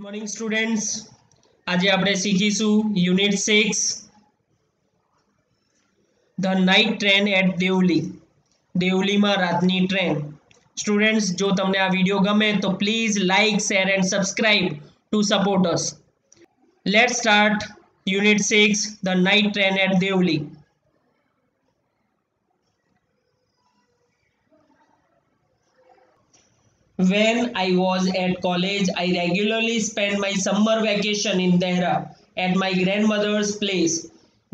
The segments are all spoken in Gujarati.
મોર્નિંગ સ્ટુડન્ટ્સ, આજે આપણે શીખીશું unit 6 the night train at Devli. દેવલીમાં રાતની ટ્રેન. સ્ટુડન્ટ્સ, જો તમને આ વિડીયો ગમે તો please like, share and subscribe to support us. Let's start unit 6 the night train at Devli. When I was at college, I regularly spent my summer vacation in Dehra at my grandmother's place.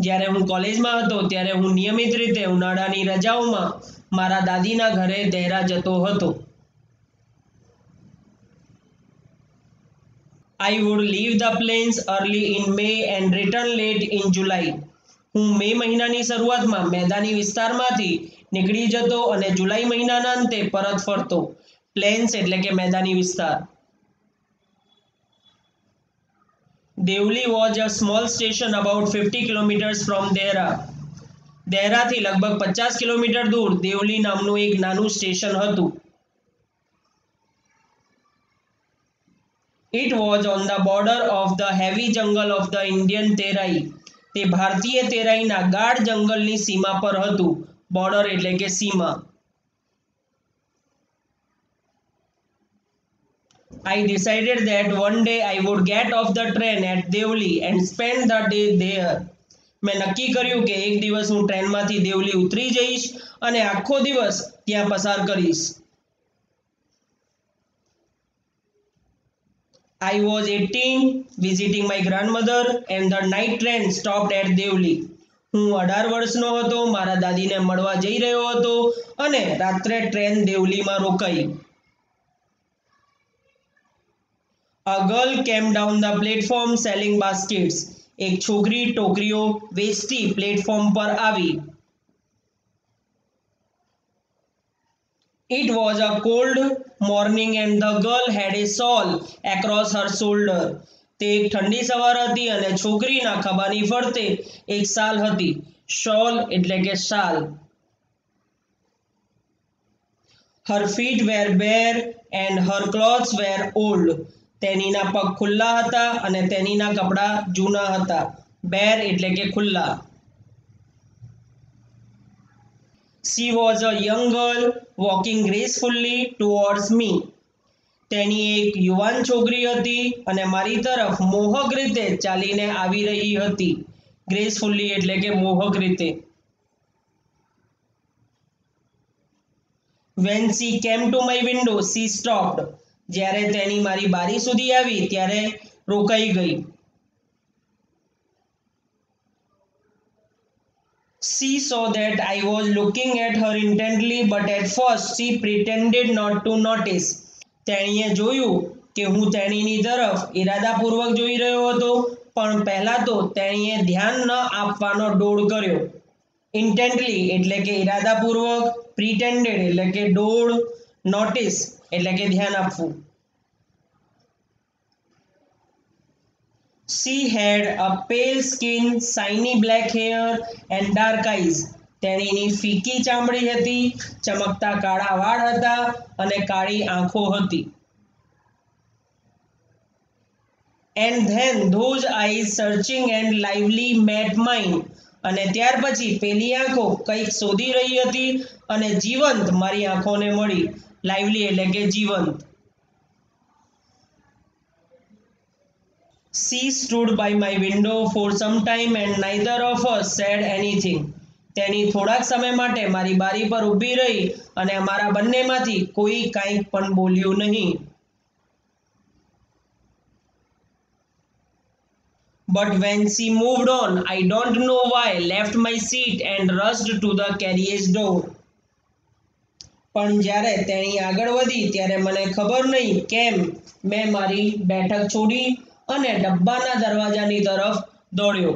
જ્યારે હું કોલેજમાં હતો ત્યારે હું નિયમિત રીતે ઉનાળાની રજાઓમાં મારા દાદીના ઘરે દહેરા જતો હતો. I would leave the plains early in May and return late in July. હું મે મહિનાની શરૂઆતમાં મેદાની વિસ્તારમાંથી નીકળી જતો અને જુલાઈ મહિનાના અંતે પરત ફરતો. પ્લેન્સ એટલે કે મેદાની વિસ્તાર. Deoli was a small station about 50 kilometers from Dehra. દહેરાથી લગભગ 50 કિલોમીટર દૂર દેવલી નામનું એક નાનું સ્ટેશન હતું. It was on the border of the heavy jungle of the Indian Terai. તે ભારતીય તેરાઈના ગાઢ જંગલની સીમા પર હતું. બોર્ડર એટલે કે સીમા. I decided that one day I would get off the train at Devli and spend the day there. મેં નક્કી કર્યું કે એક દિવસ હું ટ્રેનમાંથી દેવલી ઉતરી જઈશ અને આખો દિવસ ત્યાં પસાર કરીશ. I was 18, visiting my grandmother, and the night train stopped at Devli. હું 18 વર્ષનો હતો, મારા દાદીને મળવા જઈ રહ્યો હતો અને રાત્રે ટ્રેન દેવલીમાં રોકાઈ. A girl came down the platform selling baskets. એક છોકરી ટોકરીઓ વેચતી પ્લેટફોર્મ પર આવી. It was a cold morning and the girl had a shawl across her shoulder. તે એક ઠંડી સવાર હતી અને છોકરીના ખભાની ફરતે એક શાલ હતી. શોલ એટલે કે શાલ. Her feet were bare and her clothes were old. તેનીના પગ ખુલ્લા હતા અને તેનીના કપડા જૂના હતા. બેર એટલે કે ખુલ્લા. She was a young girl walking gracefully towards me. તેની એક યુવાન છોકરી હતી અને મારી તરફ મોહક રીતે ચાલીને આવી રહી હતી. ગ્રેસફુલી એટલે કે મોહક રીતે. When she came to my window, she stopped. જ્યારે તેની મારી બારી સુધી આવી ત્યારે રોકાઈ ગઈ. She saw that I was looking at her intently, but at first she pretended not to notice. તેણીએ જોયું કે હું તેણીની તરફ ઇરાદાપૂર્વક જોઈ રહ્યો હતો, પણ પહેલા તો તેણીએ ધ્યાન ન આપવાનો ડોળ કર્યો. ઇન્ટેન્ટલી એટલે કે ઇરાદાપૂર્વક, પ્રિટેન્ડેડ એટલે કે ડોળ, નોટિસ એટલે કે ધ્યાન આપવું. She had a pale skin, shiny black hair and dark eyes. તેણીની ફીકી ચામડી હતી, ચમકતા કાળા વાળ હતા અને કાળી આંખો હતી. And then those eyes searching and lively met mine. અને ત્યાર પછી પેલી આંખો કંઈક શોધી રહી હતી અને જીવંત મારી આંખોને મળી. લાઇવલી એટલે કે જીવંત. She stood by my window for some time and neither of us said anything. તેની થોડાક સમય માટે મારી બારી પર ઊભી રહી અને અમારા બંનેમાંથી કોઈ કાંઈ પણ બોલ્યું નહીં. But when she moved on, I don't know why, left my seat and rushed to the carriage door. પણ જ્યારે તેણી આગળ વધી ત્યારે મને ખબર નહીં કેમ મેં મારી બેઠક છોડી અને ડબ્બાના દરવાજાની તરફ દોડ્યો.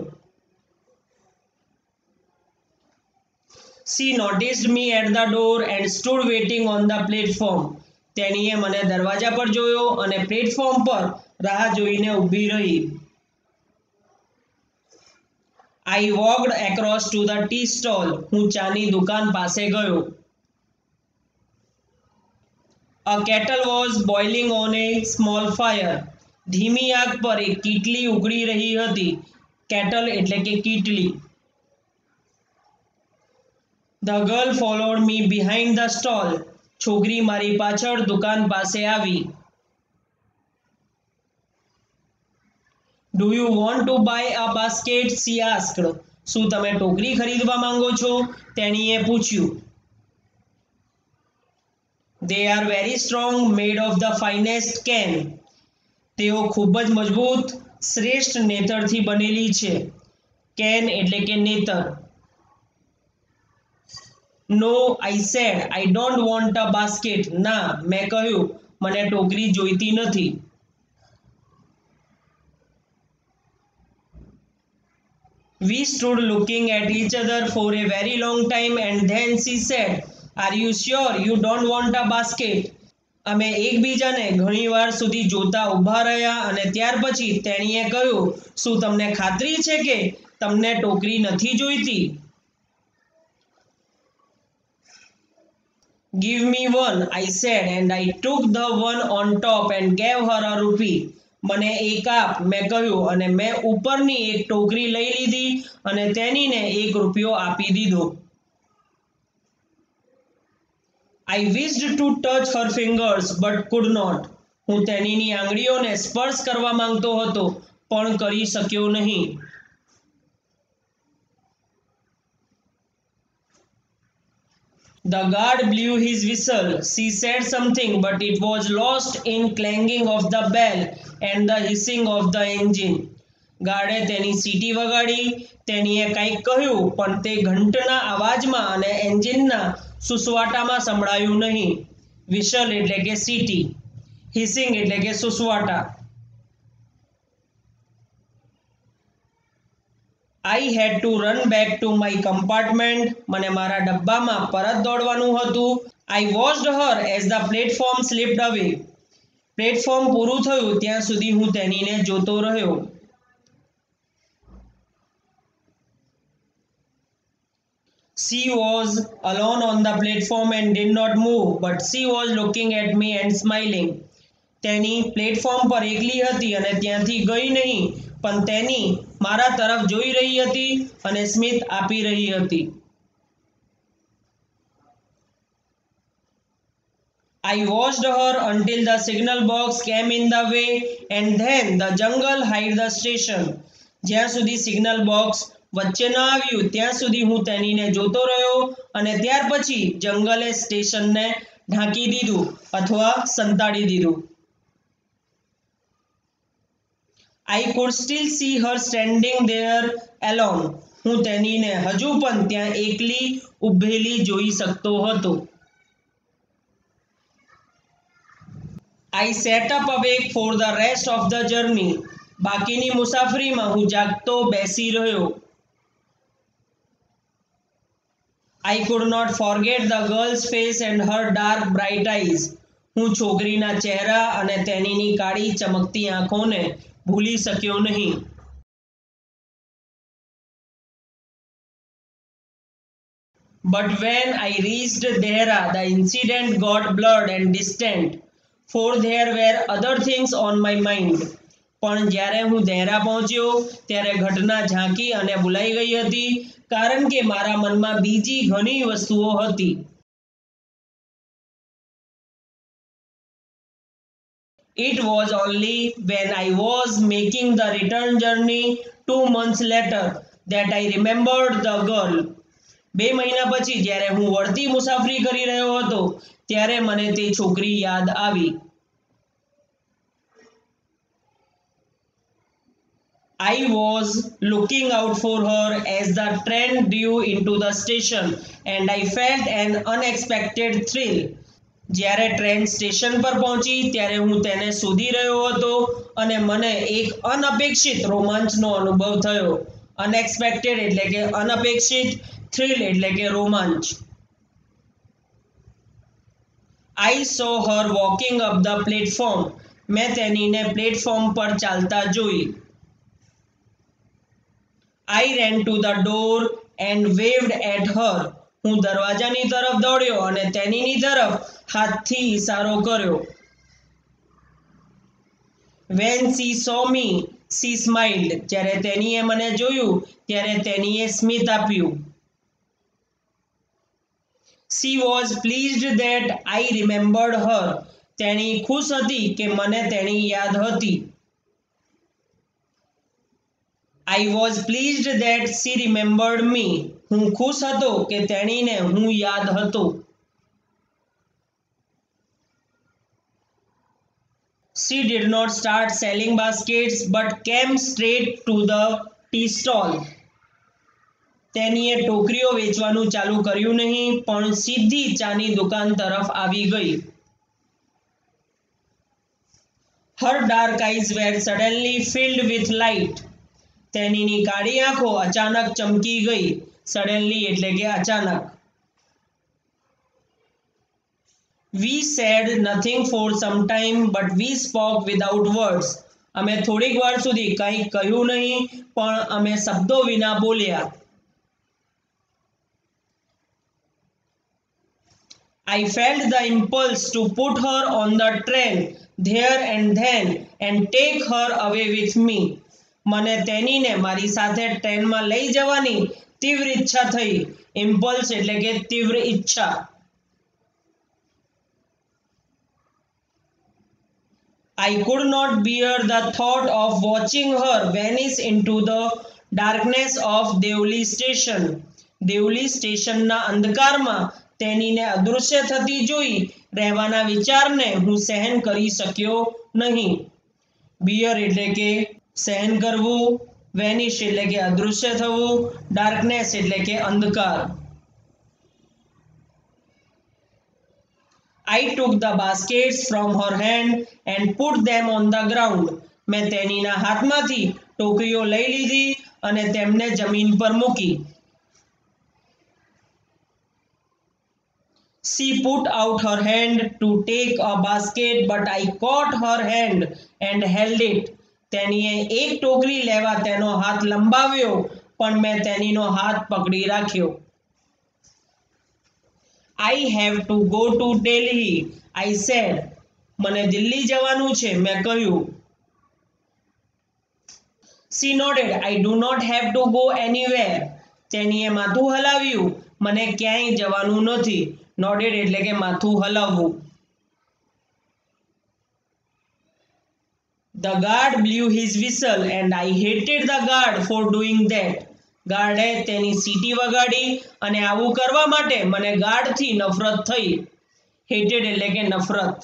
She noticed me at the door and stood waiting on the platform. તેણીએ મને દરવાજા પર જોયો અને પ્લેટફોર્મ પર રાહ જોઈને ઊભી રહી. I walked across to the tea stall. હું ચાની દુકાન પાસે ગયો. A kettle was boiling on a small fire. ધીમી આગ પર એક કીટલી ઉકળી રહી હતી. કેટલ એટલે કે કીટલી. The girl followed me behind the stall. છોકરી મારી પાછળ દુકાન પાસે આવી. Do you want to buy a basket? She asked. શું તમે ટોકરી ખરીદવા માંગો છો? તેણીએ પૂછ્યું. They are very strong, made of the finest can. તેઓ ખૂબ જ મજબૂત, શ્રેષ્ઠ નેતરથી બનેલી છે. કેન એટલે કે નેતર. No, I said, I don't want a basket. ના, મેં કહ્યું, મને ટોકરી જોઈતી નથી. We stood looking at each other for a very long time and then she said, Are you sure you don't want a basket? અમે એકબીજાને ઘણીવાર સુધી જોતા ઊભા રહ્યા અને ત્યાર પછી તેણીએ કહ્યું, શું તમને ખાતરી છે કે તમને ટોકરી નથી જોઈતી? Give me one, I said, and I took the one on top and gave her a rupee. મને એક આપ, મેં કહ્યું, અને મેં ઉપરની એક ટોકરી લઈ લીધી અને તેણીને ₹1 આપી દીધો. I wished to touch her fingers but could not. હું તેણીની આંગળીઓને સ્પર્શ કરવા માંગતો હતો પણ કરી શક્યો નહીં. The guard blew his whistle. She said something but it was lost in clanging of the bell and the hissing of the engine. ગાર્ડે તેની સીટી વગાડી. તેણીએ કંઈક કહ્યું પણ તે ઘંટના અવાજમાં અને એન્જિનના સુસવાટામાં સંભળાયું નહીં. વિશલ એટલે કે સીટી, હિસિંગ એટલે કે સુસવાટા. I had to run back to my compartment. મને મારા ડબ્બામાં પરત દોડવાનું હતું. I watched her as the platform slipped away. Platform પૂરું થયું ત્યાં સુધી હું તેણીને જોતો રહ્યો. She was alone on the platform and did not move, but she was looking at me and smiling. તેની પ્લેટફોર્મ પર એકલી હતી અને ત્યાંથી ગઈ નહીં, પણ તેની મારા તરફ જોઈ રહી હતી અને સ્મિત આપી રહી હતી. I watched her until the signal box came in the way and then the jungle hid the station. જ્યાં સુધી સિગ્નલ બોક્સ વચ્ચે ન આવ્યું ત્યાં સુધી હું તેણીને જોતો રહ્યો અને ત્યાર પછી જંગલે સ્ટેશનને ઢાંકી દીધું અથવા સંતાડી દીધું. I could still see her standing there alone. હું તેણીને હજુ પણ ત્યાં એકલી ઊભેલી જોઈ શકતો હતો. I sat up awake for the rest of the journey. બાકીની મુસાફરીમાં હું જાગતો બેસી રહ્યો. I could not forget the girl's face and her dark bright eyes. હું છોકરીના ચહેરા અને તેણીની કાળી ચમકતી આંખોને ભૂલી શક્યો નહીં. But when I reached Dehra, the incident got blurred and distant, for there were other things on my mind. પણ જ્યારે હું દેહરા પહોંચ્યો ત્યારે ઘટના ઝાંકી અને ભૂલાઈ ગઈ હતી કારણ કે મારા મનમાં બીજી ઘણી વસ્તુઓ હતી. It was only when I was making the return journey 2 months later that I remembered the girl. 2 મહિના પછી જ્યારે હું વળતી મુસાફરી કરી રહ્યો હતો ત્યારે મને તે છોકરી યાદ આવી. I was looking out for her as the train drew into the station and I felt an unexpected thrill. જ્યારે ટ્રેન સ્ટેશન પર પહોંચી ત્યારે હું તેને શોધી રહ્યો હતો અને મને એક અનપેક્ષિત રોમાંચનો અનુભવ થયો. અનએક્સપેક્ટેડ એટલે કે અનપેક્ષિત, થ્રિલ એટલે કે રોમાંચ. I saw her walking up the platform. મેં તેણીને પ્લેટફોર્મ પર ચાલતા જોઈ. I ran to the door and waved at her. હું દરવાજાની તરફ દોડ્યો અને તેણીની તરફ હાથથી ઈશારો કર્યો. When she saw me, she smiled. જ્યારે તેણીએ મને જોયું ત્યારે તેણીએ સ્મિત આપ્યું. She was pleased that I remembered her. તેણી ખુશ હતી કે મને તેણી યાદ હતી. I was pleased that she remembered me. હું ખુશ હતો કે તેણીને હું યાદ હતો. She did not start selling baskets but came straight to the tea stall. તેણીએ ટોકરીઓ વેચવાનું ચાલુ કર્યું નહીં પણ સીધી ચાની દુકાન તરફ આવી ગઈ. Her dark eyes were suddenly filled with light. તેણીની કાળી આંખો અચાનક ચમકી ગઈ. Suddenly એટલે કે અચાનક. We said nothing for some time but we spoke without words. અમે થોડીક વાર સુધી કંઈ કહ્યું નહીં પણ અમે શબ્દો વિના બોલ્યા. I felt the impulse to put her on the train there and then and take her away with me. મને તેણીને મારી સાથે ટ્રેનમાં લઈ જવાની તીવ્ર ઈચ્છા થઈ. ઇમ્પલ્સ એટલે કે તીવ્ર ઈચ્છા. I could not bear the thought of watching her vanish into the darkness of Devli station. Deoli સ્ટેશનના અંધકારમાં તેણીને અદૃશ્ય થતી જોઈ રહેવાના વિચારને હું સહન કરી શક્યો નહીં. બિયર એટલે કે સહન કરવું, વેનિશ એટલે કે અદૃશ્ય થવું, ડાર્કનેસ એટલે કે અંધકાર. I took the baskets from her hand and put them on the ground. મેં તેણીના હાથમાંથી ટોકરીઓ લઈ લીધી અને તેમને જમીન પર મૂકી. She put out her hand to take a basket but I caught her hand and held it. તેણીએ એક ટોકરી લેવા તેનો હાથ લંબાવ્યો પણ મેં તેણીનો હાથ પકડી રાખ્યો. I have to go to Delhi, I said. મને દિલ્હી જવાનું છે, મેં કહ્યું. She nodded. I do not have to go anywhere. તેણીએ માથું હલાવ્યું. મને ક્યાંય જવાનું નથી. Nodded એટલે કે માથું હલાવવું. The guard blew his whistle and I hated the guard for doing that. ગાર્ડે તેની સીટી વગાડી અને આવું કરવા માટે મને ગાર્ડથી નફરત થઈ. Hated એટલે કે નફરત.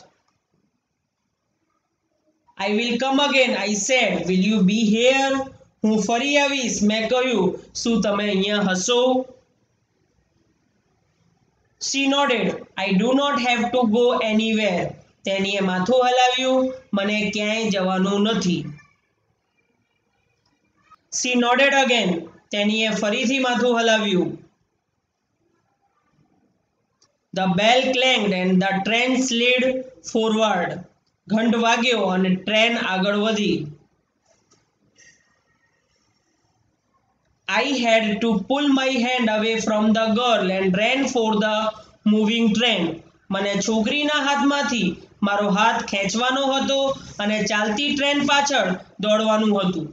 I will come again, I said. Will you be here? હું ફરી આવીશ, મેં કહ્યું. શું તમે અહીંયા હશો? She nodded. I do not have to go anywhere. તેણીએ માથું હલાવ્યું. મને ક્યાંય જવાનું નથી. She nodded again. તેણીએ ફરીથી માથું હલાવ્યું. The bell clanged and the train slid forward. ઘંટ વાગ્યો અને ટ્રેન આગળ વધી. I had to pull my hand away from the girl and ran for the moving train. મને છોકરીના હાથમાંથી મારો હાથ ખેંચવાનો હતો અને ચાલતી ટ્રેન પાછળ દોડવાનું હતું.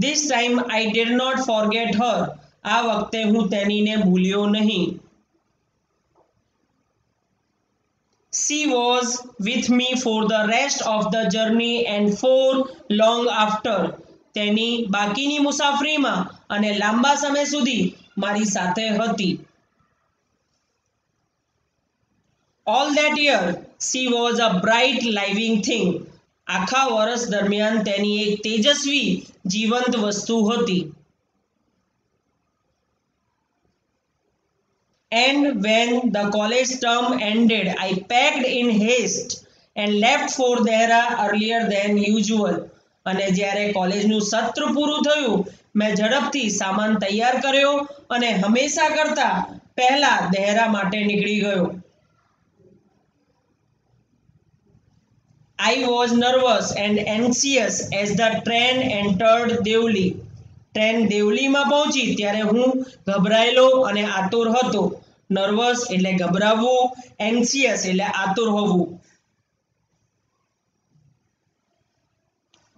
This time I did not forget her. આ વખતે હું તેણીને ભૂલ્યો નહીં. She was with me for the rest of the journey and for long after. તેની બાકીની મુસાફરીમાં અને લાંબા સમય સુધી મારી સાથે હતી. All that year she was a bright living thing. આખા વર્ષ દરમિયાન તેની એક તેજસ્વી જીવંત વસ્તુ હતી. And when the college term ended, I packed in haste and left for Dehra earlier than usual. અને જ્યારે કોલેજનું સત્ર પૂરું થયું, મેં ઝડપથી સામાન તૈયાર કર્યો અને હંમેશા કરતા પહેલા દહેરા માટે નીકળી ગયો. I was nervous and anxious as the train entered Devli. Train દેવલીમાં પહોંચી ત્યારે હું ગભરાયેલો અને આતુર હતો. નર્વસ એટલે ગભરાવવું, એન્સિયસ એટલે આતુર હોવું.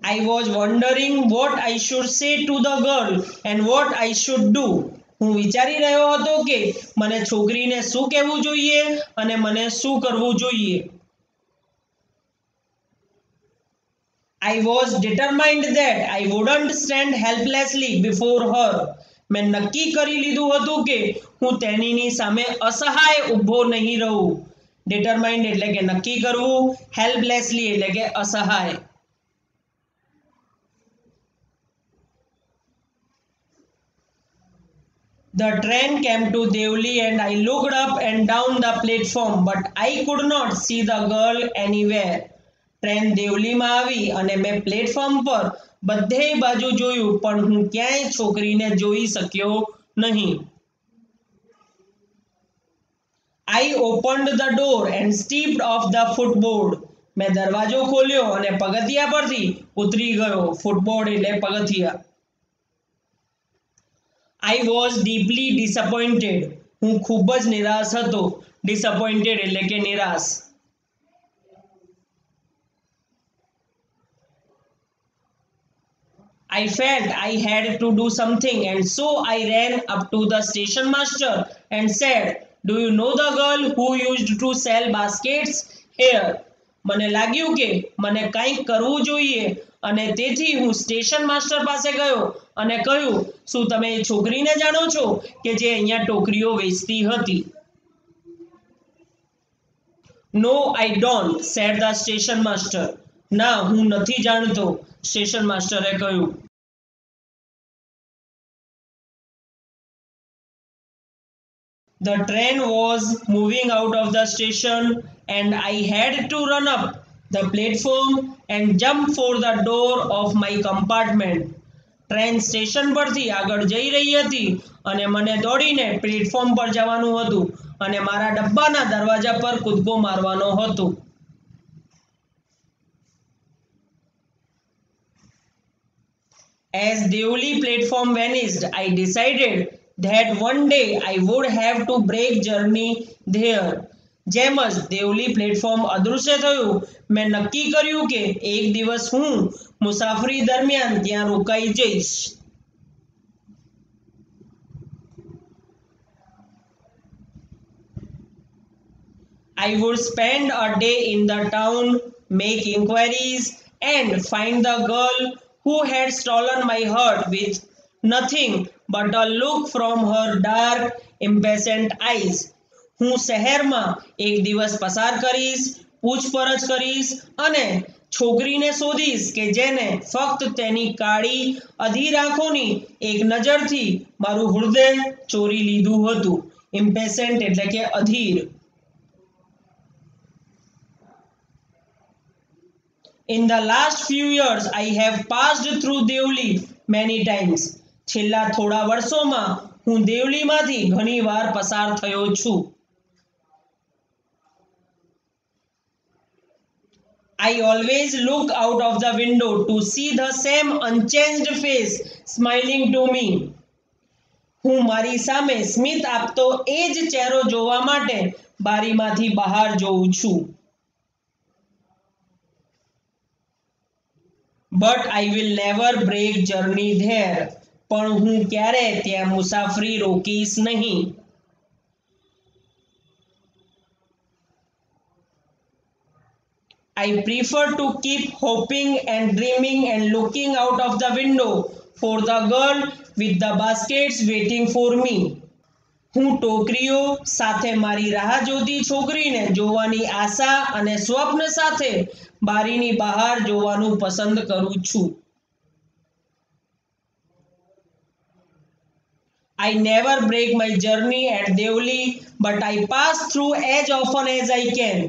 I was wondering what I should say to the girl and what I should do. હું વિચારી રહ્યો હતો કે મને છોકરીને શું કહેવું જોઈએ અને મને શું કરવું જોઈએ. I was determined that I wouldn't stand helplessly before her. મેં નક્કી કરી લીધું હતું કે હું તેણીની સામે અસહાય ઊભો નહીં રહું. Determined એટલે કે નક્કી કરવું, helplessly એટલે કે અસહાય. The train came to Devli and I looked up and down the platform, but I could not see the girl anywhere. Train દેવલીમાં આવી અને મેં પ્લેટફોર્મ પર બધે બાજુ જોયું પણ હું ક્યાંય છોકરીને જોઈ શક્યો નહીં. I opened the door and stepped off the footboard. મેં દરવાજો ખોલ્યો અને પગથિયા પરથી ઉતરી ગયો. ફૂટબોર્ડ એટલે પગથિયા. I was deeply disappointed. હું ખૂબ જ નિરાશ હતો. Disappointed એટલે કે નિરાશ. I felt I had to do something and so I ran up to the station master and said, "Do you know the girl who used to sell baskets here?" મને લાગ્યું કે મને કંઈક કરવું જોઈએ અને તેથી હું સ્ટેશન માસ્ટર પાસે ગયો અને કહ્યું, શું તમે એ છોકરીને જાણો છો કે જે અહીંયા ટોકરીઓ વેચતી હતી? No, I don't, said the station master. ના, હું નથી જાણતો, સ્ટેશન માસ્ટરે કહ્યું. The train was moving out of the station and I had to run up the platform and jump for the door of my compartment. Train station પરથી આગળ જઈ રહી હતી અને મને દોડીને પ્લેટફોર્મ પર જવાનું હતું અને મારા ડબ્બાના દરવાજા પર કૂદકો મારવાનો હતો. As Devli platform vanished, I decided that one day I would have to break journey there. જેમ જ દેવલી પ્લેટફોર્મ અદૃશ્ય થયું, મેં નક્કી કર્યું કે એક દિવસ હું મુસાફરી દરમિયાન ત્યાં રોકાઈ જઈશ. I would spend a day in the town, make inquiries and find the girl who had stolen my heart with nothing but a look from her dark, impatient eyes. હું શહેરમાં એક દિવસ પસાર કરીશ, પૂછપરછ કરીશ અને છોકરીને શોધીશ કે જેને ફક્ત તેની કાળી અધીર આંખોની એક નજરથી મારું હૃદય ચોરી લીધું હતું. ઇમ્પેશન્ટ એટલે કે Adhir. In the last few years, I have passed through Devli many times. છેલ્લા થોડા વર્ષોમાં હું દેવલીમાંથી ઘણીવાર પસાર થયો છું. I always look out of the window to see the same unchanged face smiling to me. હું મારી સામે સ્મિત આપતો એ જ ચહેરો જોવા માટે બારીમાંથી બહાર જોઉં છું. But I will never break journey there. પણ હું ક્યારે ત્યાં મુસાફરી રોકીશ નહીં. I prefer to keep hoping and dreaming and looking out of the window for the girl with the baskets waiting for me. હું ટોકરીઓ સાથે મારી રાહ જોતી છોકરીને જોવાની આશા અને સ્વપ્ન સાથે બારીની બહાર જોવાનું પસંદ કરું છું. I never break my journey at Devli, but I pass through as often as I can.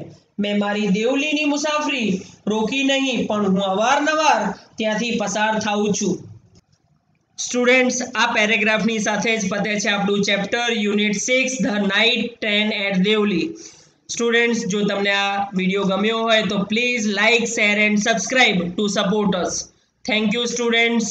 मैं मारी देवलीनी मुसाफरी रोकी नहीं पण हूँ अवारनवार ત્યાંથી પસાર થાઉં છું. સ્ટુડન્ટ્સ, આ પેરેગ્રાફની સાથે જ પતે છે આપણું chapter unit 6 the night train at Deoli. Students, જો તમને આ વિડીયો ગમ્યો હોય તો please like, share and subscribe to support us. Thank you students.